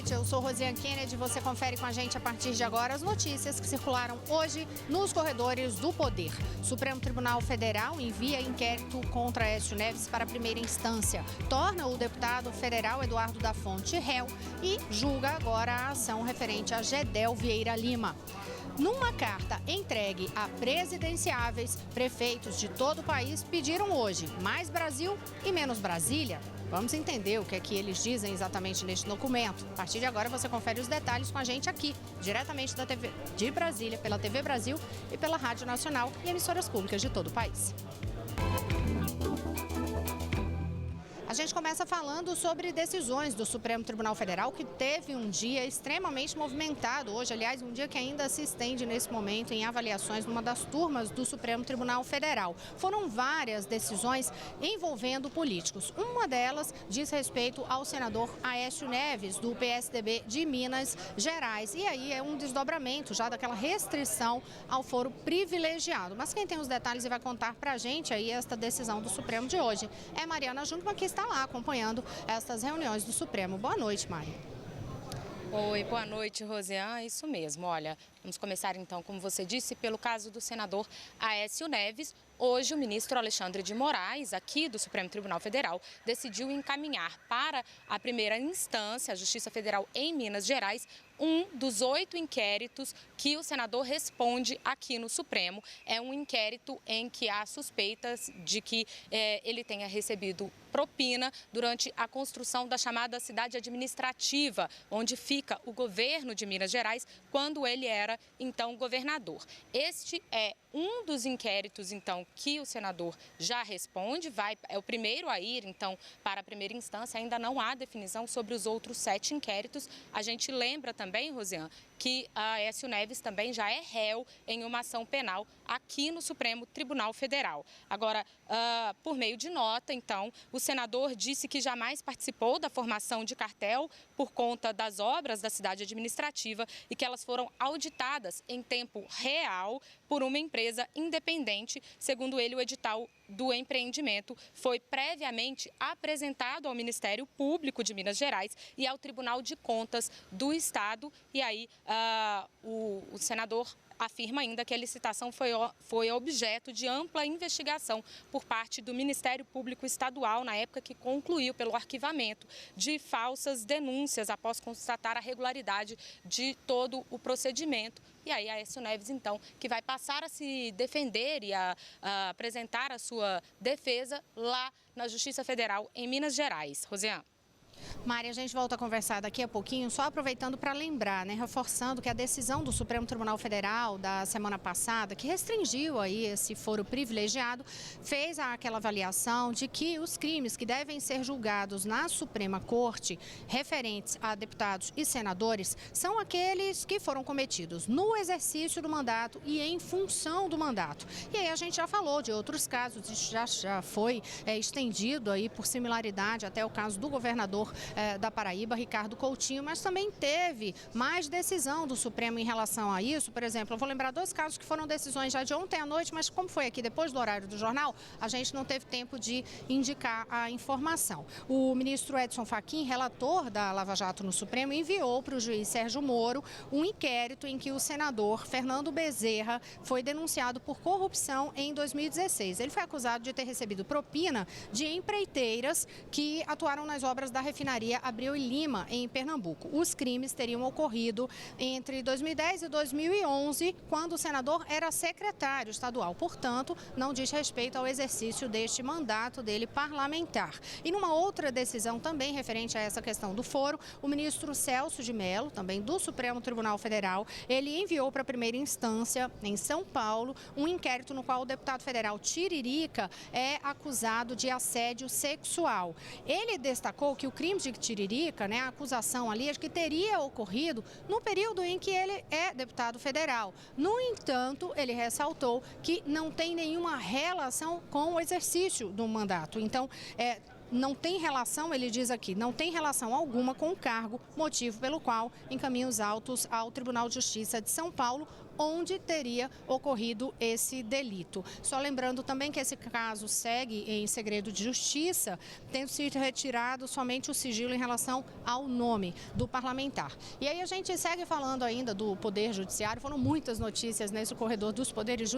noite, eu sou Rosiane Kennedy e você confere com a gente a partir de agora as notícias que circularam hoje nos corredores do poder. Supremo Tribunal Federal envia inquérito contra Aécio Neves para a primeira instância, torna o deputado federal Eduardo da Fonte réu e julga agora a ação referente a Gedel Vieira Lima. Numa carta entregue a presidenciáveis, prefeitos de todo o país pediram hoje mais Brasil e menos Brasília. Vamos entender o que é que eles dizem exatamente neste documento. A partir de agora você confere os detalhes com a gente aqui, diretamente da TV de Brasília, pela TV Brasil e pela Rádio Nacional e emissoras públicas de todo o país. A gente começa falando sobre decisões do Supremo Tribunal Federal, que teve um dia extremamente movimentado hoje, aliás, um dia que ainda se estende nesse momento em avaliações numa das turmas do Supremo Tribunal Federal. Foram várias decisões envolvendo políticos. Uma delas diz respeito ao senador Aécio Neves, do PSDB de Minas Gerais. E aí é um desdobramento já daquela restrição ao foro privilegiado. Mas quem tem os detalhes e vai contar pra gente aí esta decisão do Supremo de hoje é Mariana Jungmann, que está lá acompanhando estas reuniões do Supremo. Boa noite, Mari. Oi, boa noite, Rosiane. Isso mesmo, olha, vamos começar então, como você disse, pelo caso do senador Aécio Neves. Hoje o ministro Alexandre de Moraes, aqui do Supremo Tribunal Federal, decidiu encaminhar para a primeira instância, a Justiça Federal em Minas Gerais, um dos 8 inquéritos que o senador responde aqui no Supremo. É um inquérito em que há suspeitas de que ele tenha recebido propina durante a construção da chamada cidade administrativa, onde fica o governo de Minas Gerais, quando ele era, então, governador. Este é um dos inquéritos, então, que o senador já responde, é o primeiro a ir, então, para a primeira instância. Ainda não há definição sobre os outros 7 inquéritos. A gente lembra também, Rosiane, que Aécio Neves também já é réu em uma ação penal aqui no Supremo Tribunal Federal. Agora, por meio de nota, então, o senador disse que jamais participou da formação de cartel por conta das obras da cidade administrativa e que elas foram auditadas em tempo real por uma empresa independente. Segundo ele, o edital do empreendimento foi previamente apresentado ao Ministério Público de Minas Gerais e ao Tribunal de Contas do Estado. E aí o senador afirma ainda que a licitação foi objeto de ampla investigação por parte do Ministério Público Estadual, na época que concluiu pelo arquivamento de falsas denúncias após constatar a regularidade de todo o procedimento. E aí, Aécio Neves, então, que vai passar a se defender e a apresentar a sua defesa lá na Justiça Federal em Minas Gerais. Rosiane. Mari, a gente volta a conversar daqui a pouquinho, só aproveitando para lembrar, reforçando que a decisão do Supremo Tribunal Federal da semana passada, que restringiu aí esse foro privilegiado, fez aquela avaliação de que os crimes que devem ser julgados na Suprema Corte, referentes a deputados e senadores, são aqueles que foram cometidos no exercício do mandato e em função do mandato. E aí a gente já falou de outros casos, isso já foi estendido aí por similaridade até o caso do governador da Paraíba, Ricardo Coutinho, mas também teve mais decisão do Supremo em relação a isso. Por exemplo, eu vou lembrar 2 casos que foram decisões já de ontem à noite, mas como foi aqui depois do horário do jornal, a gente não teve tempo de indicar a informação. O ministro Edson Fachin, relator da Lava Jato no Supremo, enviou para o juiz Sérgio Moro um inquérito em que o senador Fernando Bezerra foi denunciado por corrupção em 2016. Ele foi acusado de ter recebido propina de empreiteiras que atuaram nas obras da refinaria Abreu e Lima, em Pernambuco. Os crimes teriam ocorrido entre 2010 e 2011, quando o senador era secretário estadual. Portanto, não diz respeito ao exercício deste mandato dele parlamentar. E numa outra decisão também referente a essa questão do foro, o ministro Celso de Mello, também do Supremo Tribunal Federal, ele enviou para a primeira instância, em São Paulo, um inquérito no qual o deputado federal Tiririca é acusado de assédio sexual. Ele destacou que o crime de Tiririca, a acusação ali, é que teria ocorrido no período em que ele é deputado federal. No entanto, ele ressaltou que não tem nenhuma relação com o exercício do mandato. Então, não tem relação, ele diz aqui, não tem relação alguma com o cargo, motivo pelo qual encaminha os autos ao Tribunal de Justiça de São Paulo onde teria ocorrido esse delito. Só lembrando também que esse caso segue em segredo de justiça, tendo sido retirado somente o sigilo em relação ao nome do parlamentar. E aí a gente segue falando ainda do Poder Judiciário, foram muitas notícias nesse corredor dos poderes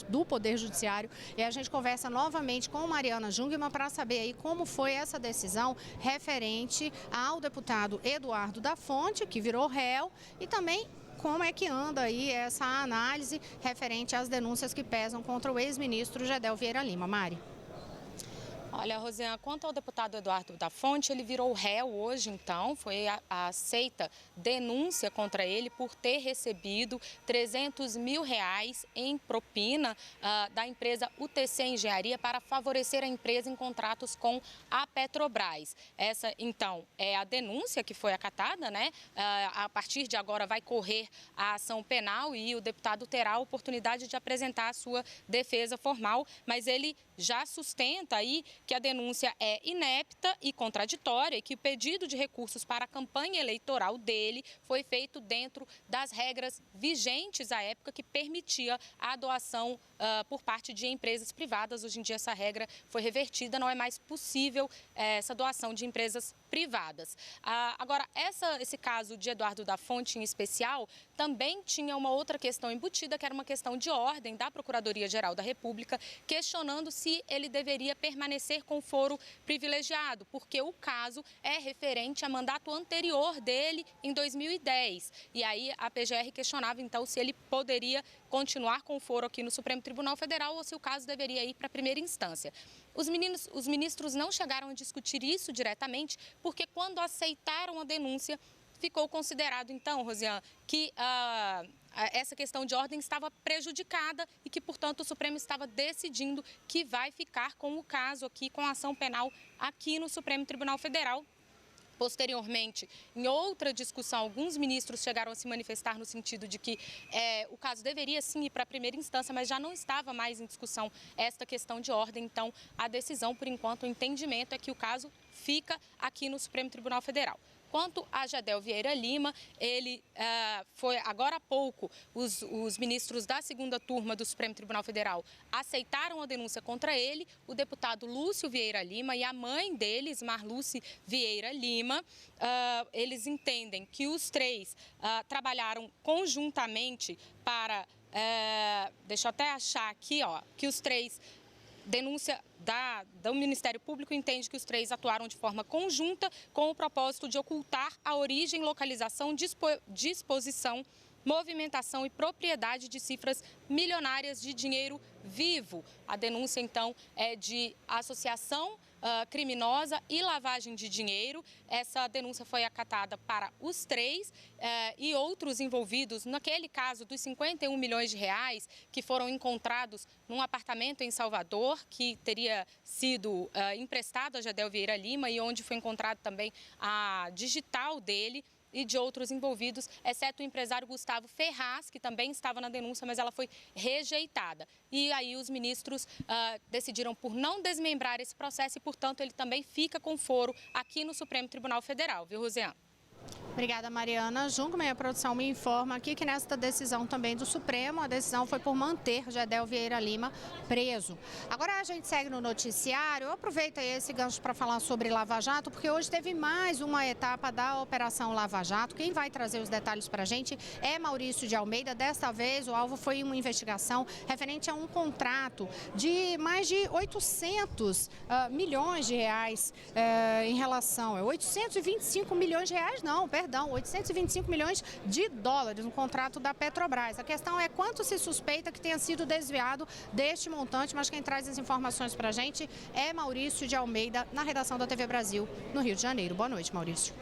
do Poder Judiciário, e a gente conversa novamente com Mariana Jungmann para saber aí como foi essa decisão referente ao deputado Eduardo da Fonte, que virou réu, e também como é que anda aí essa análise referente às denúncias que pesam contra o ex-ministro Gedel Vieira Lima. Mari. Olha, Rosiane, quanto ao deputado Eduardo da Fonte, ele virou réu hoje, então, foi aceita denúncia contra ele por ter recebido R$300 mil em propina da empresa UTC Engenharia para favorecer a empresa em contratos com a Petrobras. Essa, então, é a denúncia que foi acatada, né? A partir de agora vai correr a ação penal e o deputado terá a oportunidade de apresentar a sua defesa formal, mas ele já sustenta aí que a denúncia é inepta e contraditória e que o pedido de recursos para a campanha eleitoral dele foi feito dentro das regras vigentes à época que permitia a doação por parte de empresas privadas. Hoje em dia essa regra foi revertida, não é mais possível essa doação de empresas privadas. Agora, esse caso de Eduardo da Fonte em especial também tinha uma outra questão embutida, que era uma questão de ordem da Procuradoria-Geral da República, questionando se ele deveria permanecer com foro privilegiado, porque o caso é referente a mandato anterior dele em 2010. E aí a PGR questionava então se ele poderia continuar com foro aqui no Supremo Tribunal Federal ou se o caso deveria ir para a primeira instância. Os ministros não chegaram a discutir isso diretamente, porque quando aceitaram a denúncia, ficou considerado, então, Rosiane, que essa questão de ordem estava prejudicada e que, portanto, o Supremo estava decidindo que vai ficar com o caso aqui, com a ação penal aqui no Supremo Tribunal Federal. Posteriormente, em outra discussão, alguns ministros chegaram a se manifestar no sentido de que o caso deveria sim ir para a primeira instância, mas já não estava mais em discussão esta questão de ordem. Então, a decisão, por enquanto, o entendimento é que o caso fica aqui no Supremo Tribunal Federal. Quanto a Gedel Vieira Lima, ele foi agora há pouco, os ministros da segunda turma do Supremo Tribunal Federal aceitaram a denúncia contra ele, o deputado Lúcio Vieira Lima e a mãe deles, Marluce Vieira Lima. Eles entendem que os três trabalharam conjuntamente para, deixa eu até achar aqui, que os três... Denúncia do Ministério Público entende que os três atuaram de forma conjunta com o propósito de ocultar a origem, localização, disposição, movimentação e propriedade de cifras milionárias de dinheiro vivo. A denúncia, então, é de associação criminosa e lavagem de dinheiro. Essa denúncia foi acatada para os três e outros envolvidos naquele caso dos 51 milhões de reais que foram encontrados num apartamento em Salvador, que teria sido emprestado a Gedel Vieira Lima e onde foi encontrado também a digital dele e de outros envolvidos, exceto o empresário Gustavo Ferraz, que também estava na denúncia, mas ela foi rejeitada. E aí os ministros decidiram por não desmembrar esse processo e, portanto, ele também fica com foro aqui no Supremo Tribunal Federal, viu, Rosiane? Obrigada, Mariana Jungmann. A produção me informa aqui que nesta decisão também do Supremo, a decisão foi por manter Gedel Vieira Lima preso. Agora a gente segue no noticiário. Eu aproveito esse gancho para falar sobre Lava Jato, porque hoje teve mais uma etapa da Operação Lava Jato. Quem vai trazer os detalhes para a gente é Maurício de Almeida. Desta vez, o alvo foi uma investigação referente a um contrato de mais de 800 milhões de reais em relação... 825 milhões de reais, não, perdão, 825 milhões de dólares no contrato da Petrobras. A questão é quanto se suspeita que tenha sido desviado deste montante, mas quem traz as informações para a gente é Maurício de Almeida, na redação da TV Brasil, no Rio de Janeiro. Boa noite, Maurício.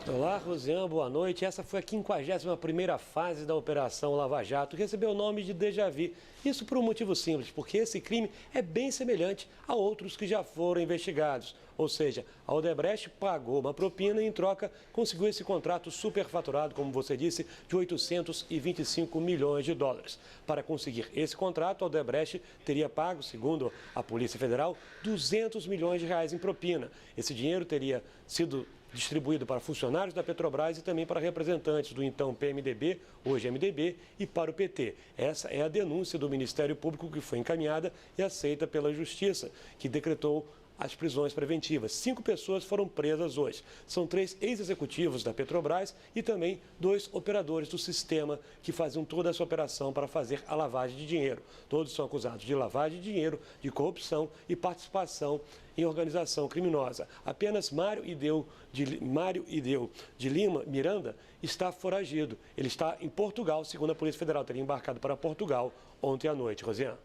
Olá, Rosiane, boa noite. Essa foi a 51ª fase da Operação Lava Jato, que recebeu o nome de Déjà Vu. Isso por um motivo simples, porque esse crime é bem semelhante a outros que já foram investigados. Ou seja, a Odebrecht pagou uma propina e, em troca, conseguiu esse contrato superfaturado, como você disse, de 825 milhões de dólares. Para conseguir esse contrato, a Odebrecht teria pago, segundo a Polícia Federal, 200 milhões de reais em propina. Esse dinheiro teria sido distribuído para funcionários da Petrobras e também para representantes do então PMDB, hoje MDB, e para o PT. Essa é a denúncia do Ministério Público que foi encaminhada e aceita pela Justiça, que decretou as prisões preventivas. 5 pessoas foram presas hoje. São 3 ex-executivos da Petrobras e também 2 operadores do sistema que faziam toda essa operação para fazer a lavagem de dinheiro. Todos são acusados de lavagem de dinheiro, de corrupção e participação em organização criminosa. Apenas Mário Ideu de Lima Miranda está foragido. Ele está em Portugal, segundo a Polícia Federal. Teria embarcado para Portugal ontem à noite. Rosiane.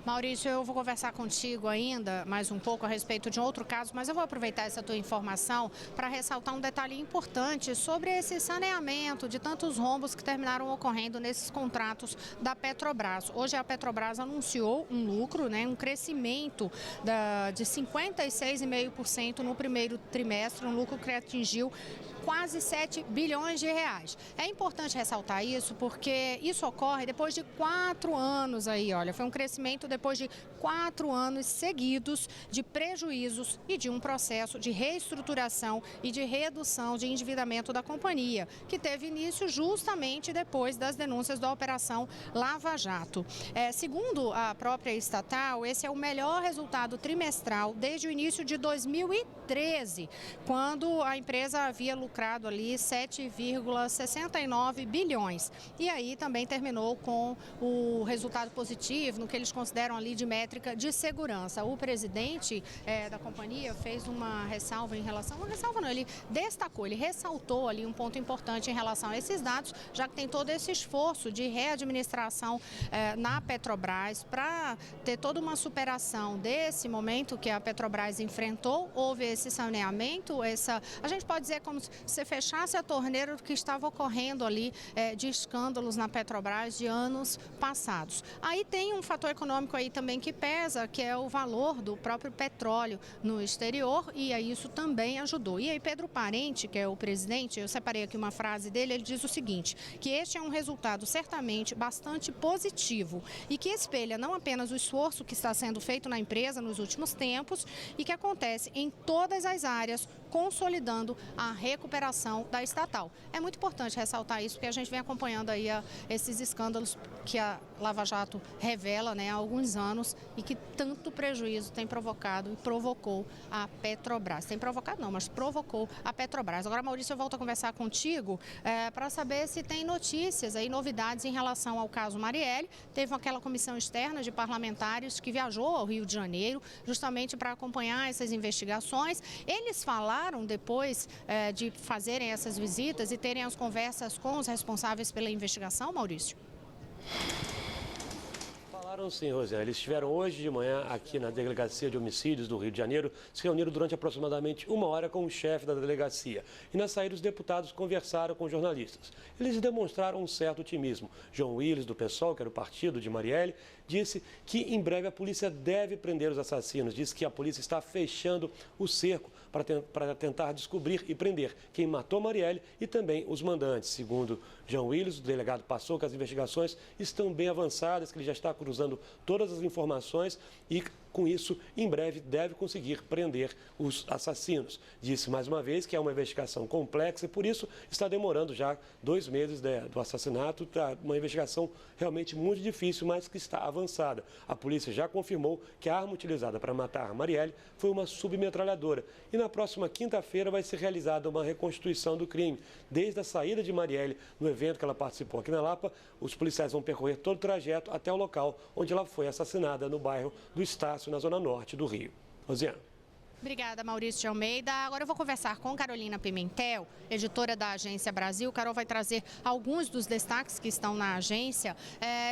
Maurício, eu vou conversar contigo ainda mais um pouco a respeito de um outro caso, mas eu vou aproveitar essa tua informação para ressaltar um detalhe importante sobre esse saneamento de tantos rombos que terminaram ocorrendo nesses contratos da Petrobras. Hoje a Petrobras anunciou um lucro, um crescimento de 56,5% no primeiro trimestre, um lucro que atingiu quase 7 bilhões de reais. É importante ressaltar isso porque isso ocorre depois de 4 anos aí, olha, foi um crescimento depois de 4 anos seguidos de prejuízos e de um processo de reestruturação e de redução de endividamento da companhia, que teve início justamente depois das denúncias da Operação Lava Jato. Segundo a própria estatal, esse é o melhor resultado trimestral desde o início de 2013, quando a empresa havia lucrado ali 7,69 bilhões. E aí também terminou com o resultado positivo no que eles consideram ali de métrica de segurança. O presidente da companhia fez uma ressalva em relação, ele destacou, ele ressaltou ali um ponto importante em relação a esses dados, já que tem todo esse esforço de readministração na Petrobras para ter toda uma superação desse momento que a Petrobras enfrentou. Houve esse saneamento, a gente pode dizer como se fechasse a torneira do que estava ocorrendo ali de escândalos na Petrobras de anos passados. Aí tem um fator econômico aí também que pesa, que é o valor do próprio petróleo no exterior, e aí isso também ajudou. E aí Pedro Parente, que é o presidente, eu separei aqui uma frase dele, ele diz o seguinte, que este é um resultado certamente bastante positivo e que espelha não apenas o esforço que está sendo feito na empresa nos últimos tempos e que acontece em todas as áreas, consolidando a recuperação da estatal. É muito importante ressaltar isso, porque a gente vem acompanhando aí esses escândalos que a Lava Jato revela há alguns anos e que tanto prejuízo tem provocado e provocou a Petrobras. Tem provocado não, mas provocou a Petrobras. Agora, Maurício, eu volto a conversar contigo para saber se tem notícias aí, novidades em relação ao caso Marielle. Teve aquela comissão externa de parlamentares que viajou ao Rio de Janeiro justamente para acompanhar essas investigações. Eles falaram depois de fazerem essas visitas e terem as conversas com os responsáveis pela investigação, Maurício? Falaram sim, Rosiane. Eles estiveram hoje de manhã aqui na Delegacia de Homicídios do Rio de Janeiro, se reuniram durante aproximadamente 1 hora com o chefe da delegacia. E na saída, os deputados conversaram com jornalistas. Eles demonstraram um certo otimismo. João Willis, do PSOL, que era o partido de Marielle, disse que em breve a polícia deve prender os assassinos. Disse que a polícia está fechando o cerco para tentar descobrir e prender quem matou Marielle e também os mandantes. Segundo João Willis, o delegado passou que as investigações estão bem avançadas, que ele já está cruzando todas as informações e, com isso, em breve deve conseguir prender os assassinos. Disse mais uma vez que é uma investigação complexa e, por isso, está demorando já 2 meses do assassinato. Uma investigação realmente muito difícil, mas que está avançada. A polícia já confirmou que a arma utilizada para matar Marielle foi uma submetralhadora. E na próxima quinta-feira vai ser realizada uma reconstituição do crime. Desde a saída de Marielle no evento que ela participou aqui na Lapa, os policiais vão percorrer todo o trajeto até o local onde ela foi assassinada, no bairro do Estácio, na zona norte do Rio. Rosiane. Obrigada, Maurício de Almeida. Agora eu vou conversar com Carolina Pimentel, editora da Agência Brasil. Carol vai trazer alguns dos destaques que estão na agência.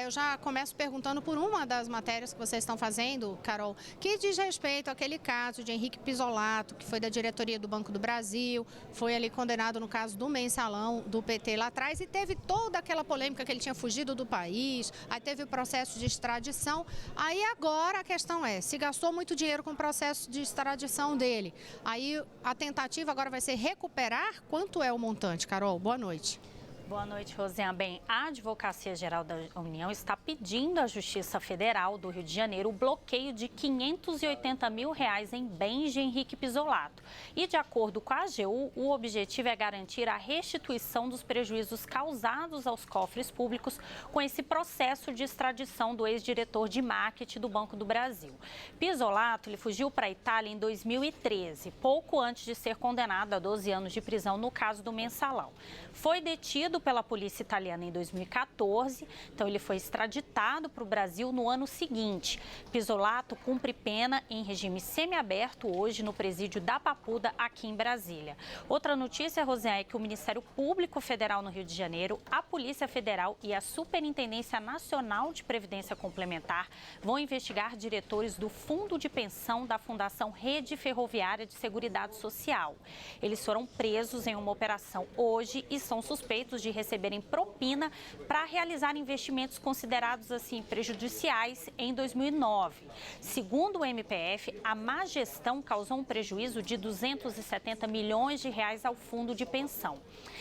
Eu já começo perguntando por uma das matérias que vocês estão fazendo, Carol, que diz respeito àquele caso de Henrique Pisolato, que foi da diretoria do Banco do Brasil, foi ali condenado no caso do mensalão do PT lá atrás e teve toda aquela polêmica que ele tinha fugido do país, aí teve o processo de extradição. Aí agora a questão é, se gastou muito dinheiro com o processo de extradição dele. Aí a tentativa agora vai ser recuperar. Quanto é o montante, Carol? Boa noite. Boa noite, Rosiane. Bem, a Advocacia Geral da União está pedindo à Justiça Federal do Rio de Janeiro o bloqueio de R$580 mil em bens de Henrique Pizzolatto. E, de acordo com a AGU, o objetivo é garantir a restituição dos prejuízos causados aos cofres públicos com esse processo de extradição do ex-diretor de marketing do Banco do Brasil. Pizzolatto, ele fugiu para a Itália em 2013, pouco antes de ser condenado a 12 anos de prisão no caso do Mensalão. Foi detido pela polícia italiana em 2014, então ele foi extraditado para o Brasil no ano seguinte. Pizzolatto cumpre pena em regime semiaberto hoje no presídio da Papuda, aqui em Brasília. Outra notícia, Rosiane, é que o Ministério Público Federal no Rio de Janeiro, a Polícia Federal e a Superintendência Nacional de Previdência Complementar vão investigar diretores do Fundo de Pensão da Fundação Rede Ferroviária de Seguridade Social. Eles foram presos em uma operação hoje e são suspeitos de receberem propina para realizar investimentos considerados assim prejudiciais em 2009. Segundo o MPF, a má gestão causou um prejuízo de R$270 milhões ao fundo de pensão.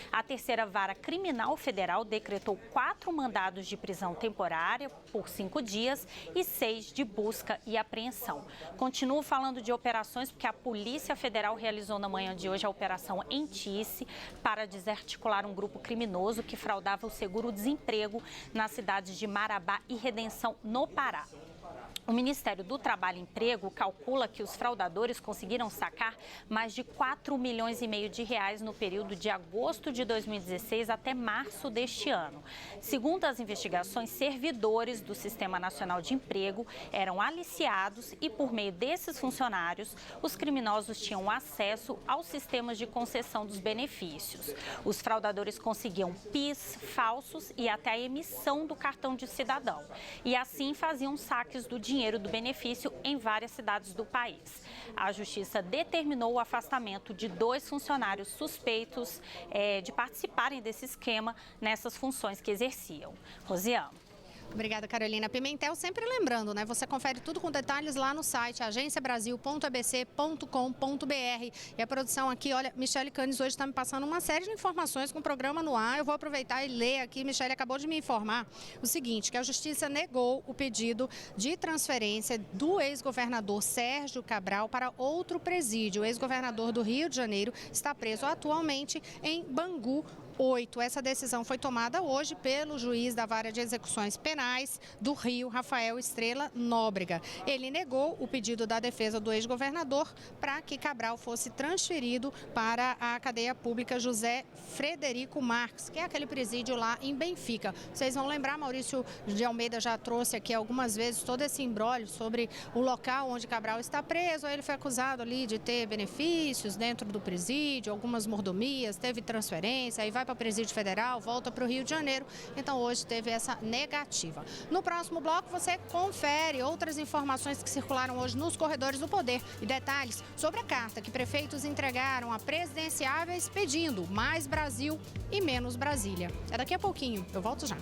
A terceira vara criminal federal decretou 4 mandados de prisão temporária por 5 dias e 6 de busca e apreensão. Continuo falando de operações porque a Polícia Federal realizou na manhã de hoje a Operação Entice para desarticular um grupo criminoso que fraudava o seguro-desemprego nas cidades de Marabá e Redenção, no Pará. O Ministério do Trabalho e Emprego calcula que os fraudadores conseguiram sacar mais de R$4,5 milhões no período de agosto de 2016 até março deste ano. Segundo as investigações, servidores do Sistema Nacional de Emprego eram aliciados e, por meio desses funcionários, os criminosos tinham acesso aos sistemas de concessão dos benefícios. Os fraudadores conseguiam PIS falsos e até a emissão do cartão de cidadão. E assim faziam saques do dinheiro do benefício em várias cidades do país. A Justiça determinou o afastamento de 2 funcionários suspeitos de participarem desse esquema nessas funções que exerciam. Rosiane. Obrigada, Carolina Pimentel. Sempre lembrando, né? Você confere tudo com detalhes lá no site agenciabrasil.abc.com.br. E a produção aqui, olha, Michele Canes hoje está me passando uma série de informações com o programa no ar. Eu vou aproveitar e ler aqui. Michele acabou de me informar o seguinte, que a Justiça negou o pedido de transferência do ex-governador Sérgio Cabral para outro presídio. O ex-governador do Rio de Janeiro está preso atualmente em Bangu 8. Essa decisão foi tomada hoje pelo juiz da Vara de Execuções Penais do Rio, Rafael Estrela Nóbrega. Ele negou o pedido da defesa do ex-governador para que Cabral fosse transferido para a cadeia pública José Frederico Marques, que é aquele presídio lá em Benfica. Vocês vão lembrar, Maurício de Almeida já trouxe aqui algumas vezes todo esse imbróglio sobre o local onde Cabral está preso. Ele foi acusado ali de ter benefícios dentro do presídio, algumas mordomias, teve transferência, aí vai para o Presídio Federal, volta para o Rio de Janeiro. Então hoje teve essa negativa. No próximo bloco você confere outras informações que circularam hoje nos corredores do poder e detalhes sobre a carta que prefeitos entregaram a presidenciáveis pedindo mais Brasil e menos Brasília. É daqui a pouquinho, eu volto já.